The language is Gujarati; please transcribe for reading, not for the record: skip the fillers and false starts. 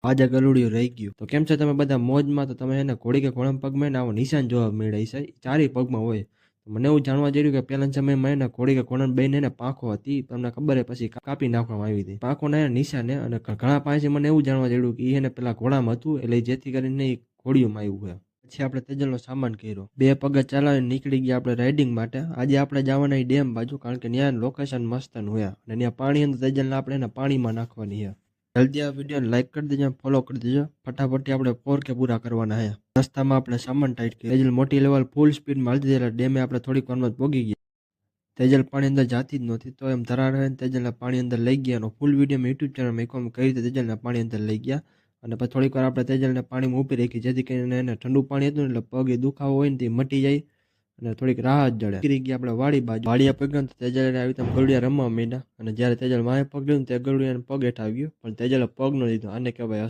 આજે ગલુડિયું રહી ગયું. તો કેમ છે તમે બધા મોજમાં? તો તમે એને ઘોડી કે ઘોડાના પગમાં આવો નિશાન જોવા મળે છે, ચારેય પગમાં હોય. મને એવું જાણવા જડ્યું કે પહેલાના સમયમાં એને ઘોડી કે ઘોડાના બેન એને પાંખો હતી, તમને ખબર છે પછી કાપી નાખવામાં આવી હતી. પાંખોના એને નિશાન અને ઘણા પાસે મને એવું જાણવા જડ્યું કે એને પેલા ઘોડામાં હતું, એટલે જેથી કરીને એ ઘોડીઓમાં આવ્યું છે. પછી આપણે તેજલનો સામાન કર્યો, 2 પગે ચલાવીને નીકળી ગયા આપણે રાઇડિંગ માટે. આજે આપણે જવાના ડેમ બાજુ, કારણ કે ત્યાં લોકેશન મસ્ત હોય અને ત્યાં પાણી અંદર તેજલને આપણે એને પાણીમાં નાખવાની છે. જલ્દી આ વિડીયોને લાઈક કરી દેજો, ફોલો કરી દેજો. ફટાફટ આપણે 4K પૂરા કરવાના છે. રસ્તામાં આપણે સામાન ટાઈટ કર્યો. તેજલ મોટી લેવલ ફૂલ સ્પીડમાં હાલતી એટલે ડેમે આપણે થોડીક વારમાં પહોંચી ગયા. તેજલ પાણી અંદર જાતી જ નહોતી, તો એમ ધરાર રહે તેજલને પાણી અંદર લઈ ગયા. ફૂલ વિડીયો મેં યુટ્યુબ ચેનલમાં એકમ કઈ રીતે તેજલને પાણી અંદર લઈ ગયા. અને પછી થોડીક વાર આપણે તેજલને પાણીમાં ઊભી રાખી, જેથી કરીને એને ઠંડુ પાણી હતું એટલે પગે દુખાવો હોય ને તે મટી જાય અને થોડીક રાહત જડે. નીકળી ગયા આપણે વાડી બાજુ. વાડિયા પગ્યો તો તેજલ આવી તેમ ગળડિયા રમવા માંડ્યા અને જ્યારે તેજલ વાંહે પગ લીધું તે ગળડિયાને પગ હેઠ આવી ગયો, પણ તેજલે પગ ન લીધો. આને કહેવાય